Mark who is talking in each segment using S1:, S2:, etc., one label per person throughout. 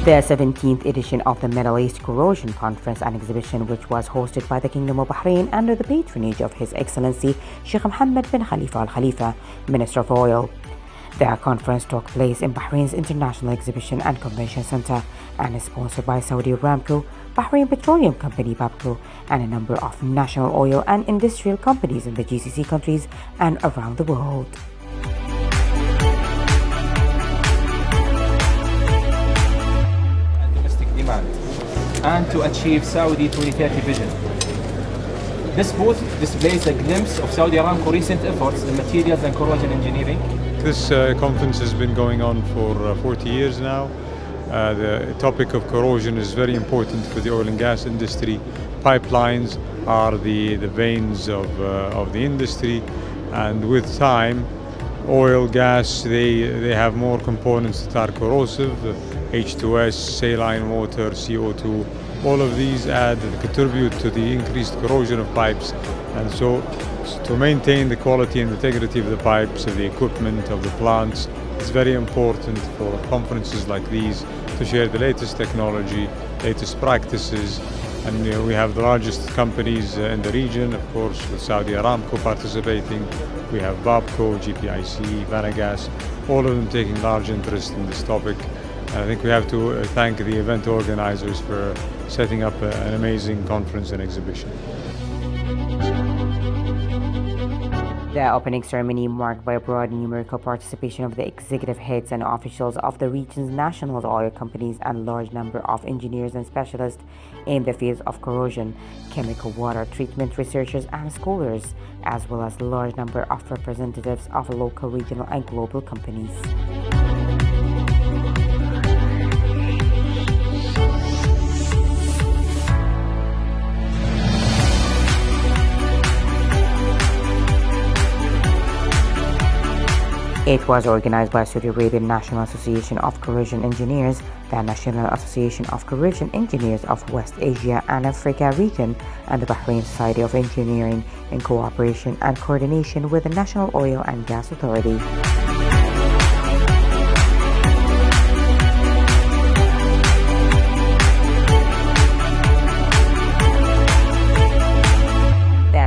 S1: The 17th edition of the Middle East Corrosion Conference and Exhibition, which was hosted by the Kingdom of Bahrain under the patronage of His Excellency Sheikh Mohammed bin Khalifa Al Khalifa, Minister of Oil. The conference took place in Bahrain's International Exhibition and Convention Center and is sponsored by Saudi Aramco, Bahrain Petroleum Company (BAPCO), and a number of national oil and industrial companies in the GCC countries and around the world.
S2: And to achieve Saudi 2030 vision. This booth displays a glimpse of Saudi Aramco recent efforts in materials and corrosion engineering.
S3: This conference has been going on for 40 years now. The topic of corrosion is very important for the oil and gas industry. Pipelines are the veins of the industry, and with time, oil, gas, they have more components that are corrosive. H2S, saline water, CO2, all of these add and contribute to the increased corrosion of pipes. And so to maintain the quality and integrity of the pipes, of the equipment, of the plants, it's very important for conferences like these to share the latest technology, latest practices. And we have the largest companies in the region, of course, with Saudi Aramco participating. We have BAPCO, GPIC, Vanagas, all of them taking large interest in this topic. And I think we have to thank the event organizers for setting up an amazing conference and exhibition.
S1: The opening ceremony, marked by a broad numerical participation of the executive heads and officials of the region's national oil companies and large number of engineers and specialists in the fields of corrosion, chemical water treatment researchers and scholars, as well as a large number of representatives of local, regional and global companies. It was organized by Saudi Arabian National Association of Corrosion Engineers, the National Association of Corrosion Engineers of West Asia and Africa region, and the Bahrain Society of Engineering in cooperation and coordination with the National Oil and Gas Authority.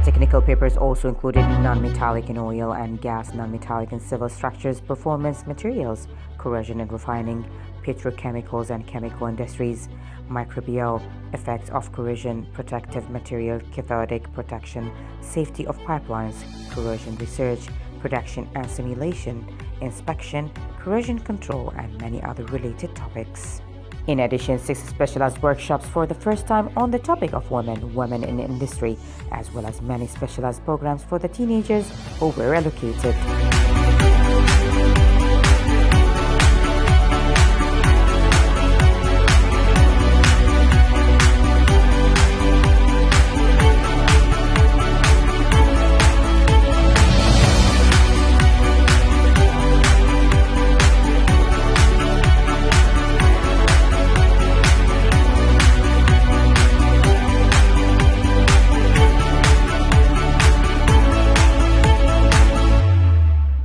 S1: Technical papers also included non-metallic in oil and gas, non-metallic in civil structures, performance materials, corrosion and refining, petrochemicals and chemical industries, microbial effects of corrosion, protective material, cathodic protection, safety of pipelines, corrosion research, production and simulation, inspection, corrosion control, and many other related topics. In addition, 6 specialized workshops for the first time on the topic of women in industry, as well as many specialized programs for the teenagers who were allocated.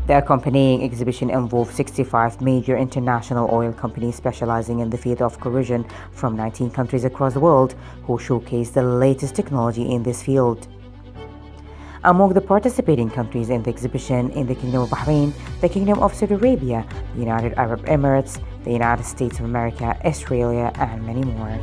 S1: The accompanying exhibition involved 65 major international oil companies specializing in the field of corrosion from 19 countries across the world, who showcased the latest technology in this field. Among the participating countries in the exhibition in the Kingdom of Bahrain, the Kingdom of Saudi Arabia, the United Arab Emirates, the United States of America, Australia, and many more.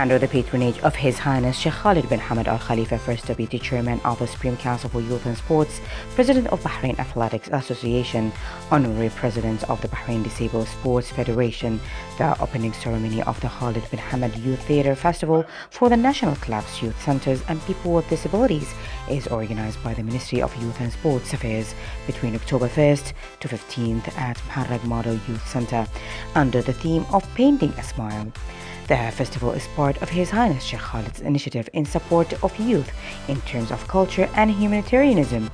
S1: Under the patronage of His Highness Sheikh Khalid bin Hamad Al Khalifa, First Deputy Chairman of the Supreme Council for Youth and Sports, President of Bahrain Athletics Association, Honorary President of the Bahrain Disabled Sports Federation, the opening ceremony of the Khalid bin Hamad Youth Theatre Festival for the National Clubs, Youth Centres and People with Disabilities is organized by the Ministry of Youth and Sports Affairs between October 1st to 15th at Bahrain Model Youth Centre under the theme of Painting a Smile. The festival is part of His Highness Sheikh Khalid's initiative in support of youth in terms of culture and humanitarianism.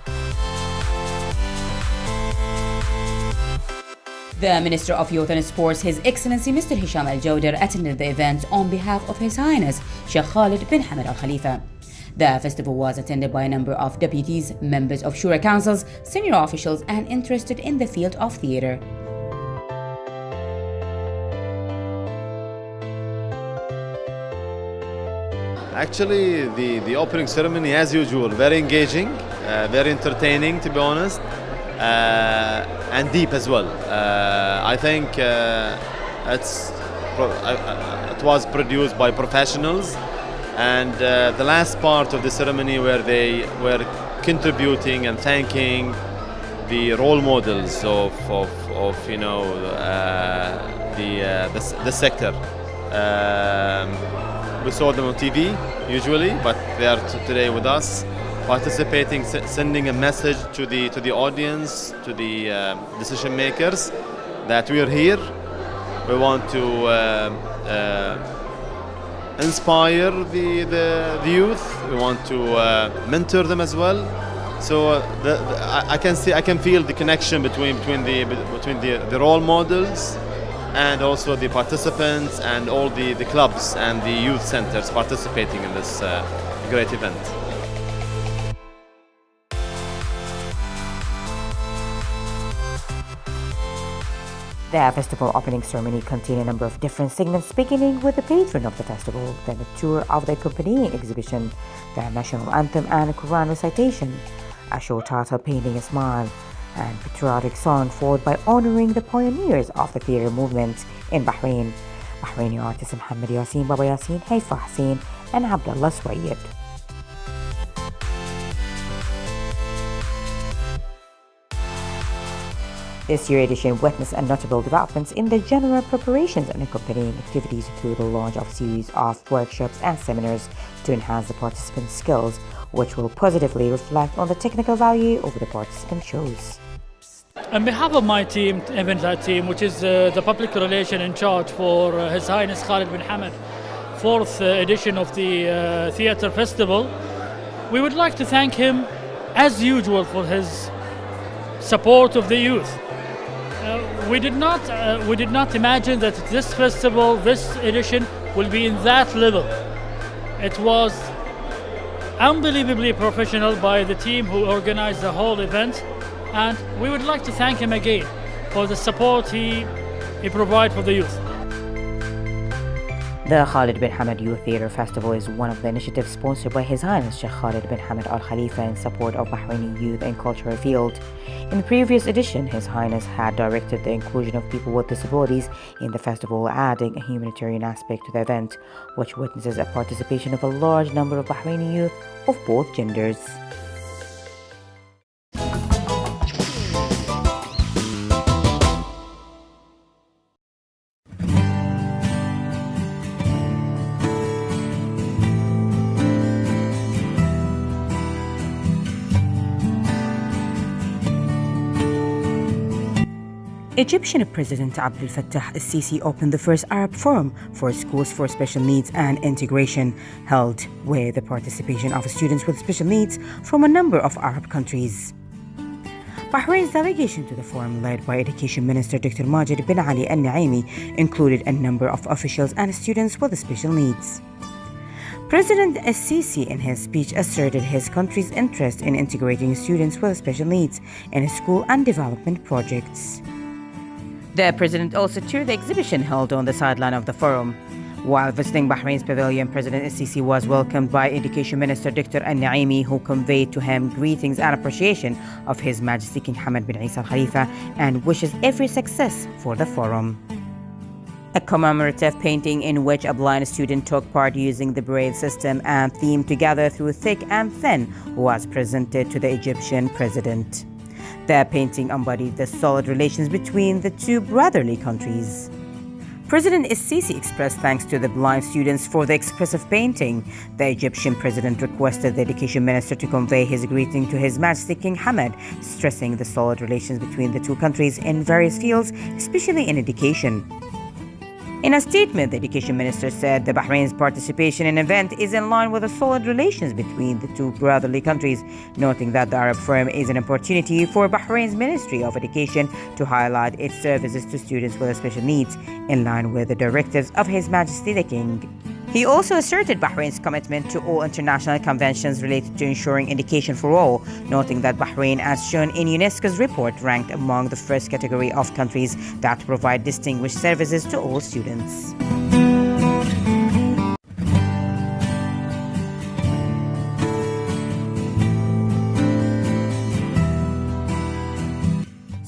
S4: The Minister of Youth and Sports, His Excellency Mr. Hisham Al Jawder, attended the event on behalf of His Highness Sheikh Khalid bin Hamad Al Khalifa. The festival was attended by a number of deputies, members of Shura councils, senior officials, and interested in the field of theatre.
S5: Actually, the opening ceremony, as usual, very engaging, very entertaining, to be honest, and deep as well. I think it was produced by professionals, and the last part of the ceremony where they were contributing and thanking the role models of you know the sector. We saw them on TV usually, but they are today with us, participating, sending a message to the audience, to the decision makers, that we are here. We want to inspire the youth. We want to mentor them as well. So I can feel the connection between the role models and also the participants and all the clubs and the youth centers participating in this great event.
S1: The festival opening ceremony contained a number of different segments, beginning with the patron of the festival, then a tour of the accompanying exhibition, the national anthem and Quran recitation, a show titled Painting a Smile, and patriotic song, followed by honoring the pioneers of the theatre movement in Bahrain, Bahraini artists Muhammad Yasin, Baba Yasin, Haifa Hussein, and Abdullah Swayed. This year edition witnessed a notable developments in the general preparations and accompanying activities through the launch of a series of workshops and seminars to enhance the participants' skills, which will positively reflect on the technical value of the participant shows.
S6: On behalf of my team, event team, which is the public relation in charge for His Highness Khalid bin Hamad, 4th edition of the Theatre Festival, we would like to thank him, as usual, for his support of the youth. We did not imagine that this festival, this edition, will be in that level. It was unbelievably professional by the team who organized the whole event, and we would like to thank him again for the support he provides for the youth.
S1: The Khalid bin Hamad Youth Theatre Festival is one of the initiatives sponsored by His Highness Sheikh Khalid bin Hamad Al Khalifa in support of Bahraini youth and cultural field. In the previous edition, His Highness had directed the inclusion of people with disabilities in the festival, adding a humanitarian aspect to the event, which witnesses a participation of a large number of Bahraini youth of both genders. Egyptian President Abdel Fattah al-Sisi opened the first Arab Forum for Schools for Special Needs and Integration, held with the participation of students with special needs from a number of Arab countries. Bahrain's delegation to the forum, led by Education Minister Dr. Majid bin Ali al-Naimi, included a number of officials and students with special needs. President al-Sisi in his speech asserted his country's interest in integrating students with special needs in school and development projects. The president also toured the exhibition held on the sideline of the forum. While visiting Bahrain's pavilion, President al-Sisi was welcomed by Education Minister Dr. al-Naimi, who conveyed to him greetings and appreciation of His Majesty King Hamad bin Isa al Khalifa and wishes every success for the forum. A commemorative painting in which a blind student took part using the Braille system and theme Together Through Thick and Thin was presented to the Egyptian president. The painting embodied the solid relations between the two brotherly countries. President Sisi expressed thanks to the blind students for the expressive painting. The Egyptian president requested the education minister to convey his greeting to His Majesty King Hamad, stressing the solid relations between the two countries in various fields, especially in education. In a statement, the education minister said the Bahrain's participation in the event is in line with the solid relations between the two brotherly countries, noting that the Arab Forum is an opportunity for Bahrain's Ministry of Education to highlight its services to students with special needs, in line with the directives of His Majesty the King. He also asserted Bahrain's commitment to all international conventions related to ensuring education for all, noting that Bahrain, as shown in UNESCO's report, ranked among the first category of countries that provide distinguished services to all students.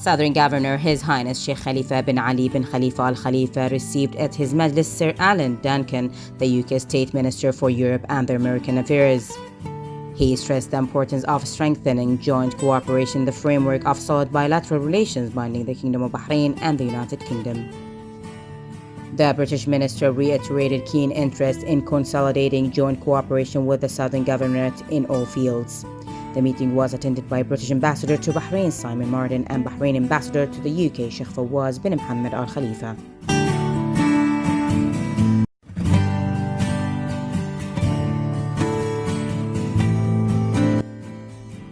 S1: Southern Governor His Highness Sheikh Khalifa bin Ali bin Khalifa Al Khalifa received at his Majlis Sir Alan Duncan, the UK State Minister for Europe and the American Affairs. He stressed the importance of strengthening joint cooperation in the framework of solid bilateral relations binding the Kingdom of Bahrain and the United Kingdom. The British minister reiterated keen interest in consolidating joint cooperation with the Southern Governorate in all fields. The meeting was attended by British Ambassador to Bahrain Simon Martin and Bahrain Ambassador to the UK Sheikh Fawaz bin Mohammed Al Khalifa.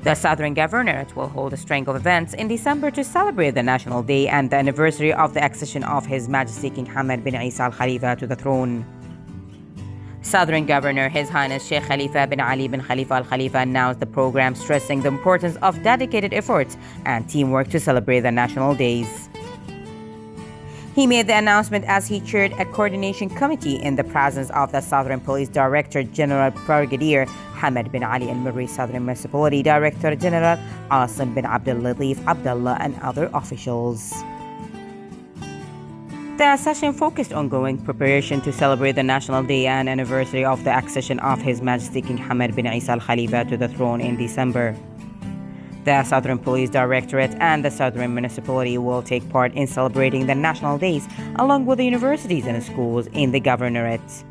S1: The Southern Governorate will hold a string of events in December to celebrate the National Day and the anniversary of the accession of His Majesty King Hamad bin Isa Al Khalifa to the throne. Southern Governor His Highness Sheikh Khalifa bin Ali bin Khalifa Al Khalifa announced the program, stressing the importance of dedicated efforts and teamwork to celebrate the national days. He made the announcement as he chaired a coordination committee in the presence of the Southern Police Director General Brigadier Hamad bin Ali Al Mirri, Southern Municipality Director General Asim bin Abdul Latif Abdullah, and other officials. The session focused on ongoing preparation to celebrate the National Day and anniversary of the accession of His Majesty King Hamad bin Isa Al Khalifa to the throne in December. The Southern Police Directorate and the Southern Municipality will take part in celebrating the national days along with the universities and schools in the Governorate.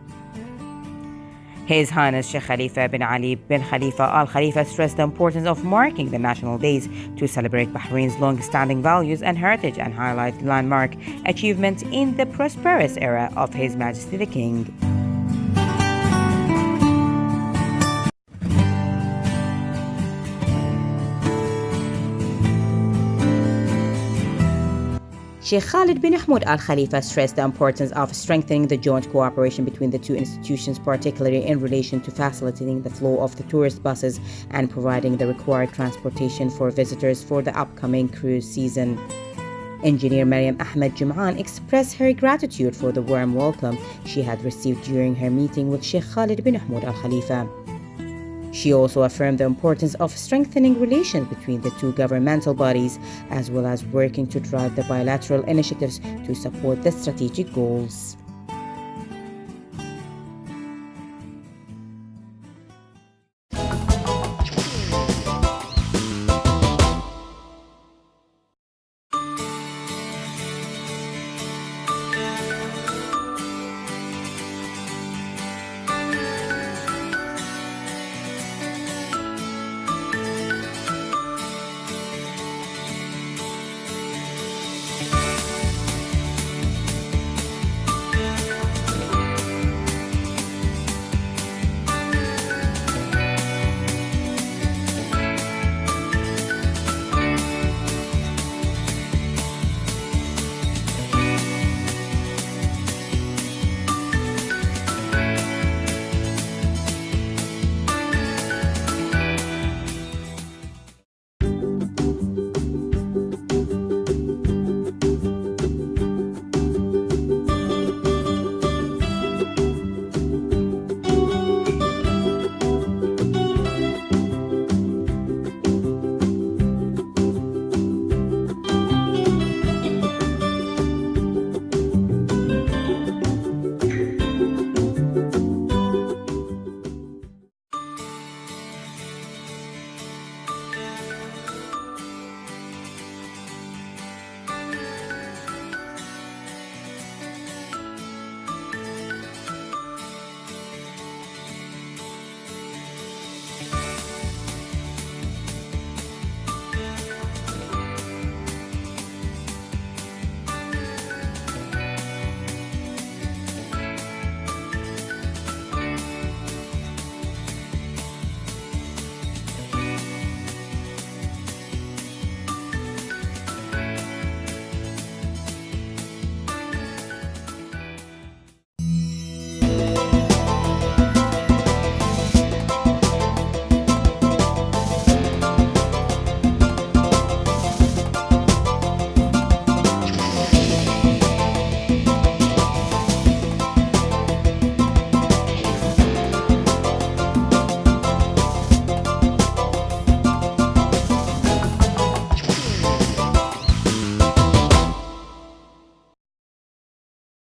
S1: His Highness Sheikh Khalifa bin Ali bin Khalifa Al Khalifa stressed the importance of marking the national days to celebrate Bahrain's long-standing values and heritage and highlight landmark achievements in the prosperous era of His Majesty the King. Sheikh Khalid bin Ahmed Al Khalifa stressed the importance of strengthening the joint cooperation between the two institutions, particularly in relation to facilitating the flow of the tourist buses and providing the required transportation for visitors for the upcoming cruise season. Engineer Mariam Ahmed Jum'an expressed her gratitude for the warm welcome she had received during her meeting with Sheikh Khalid bin Ahmed Al Khalifa. She also affirmed the importance of strengthening relations between the two governmental bodies, as well as working to drive the bilateral initiatives to support the strategic goals.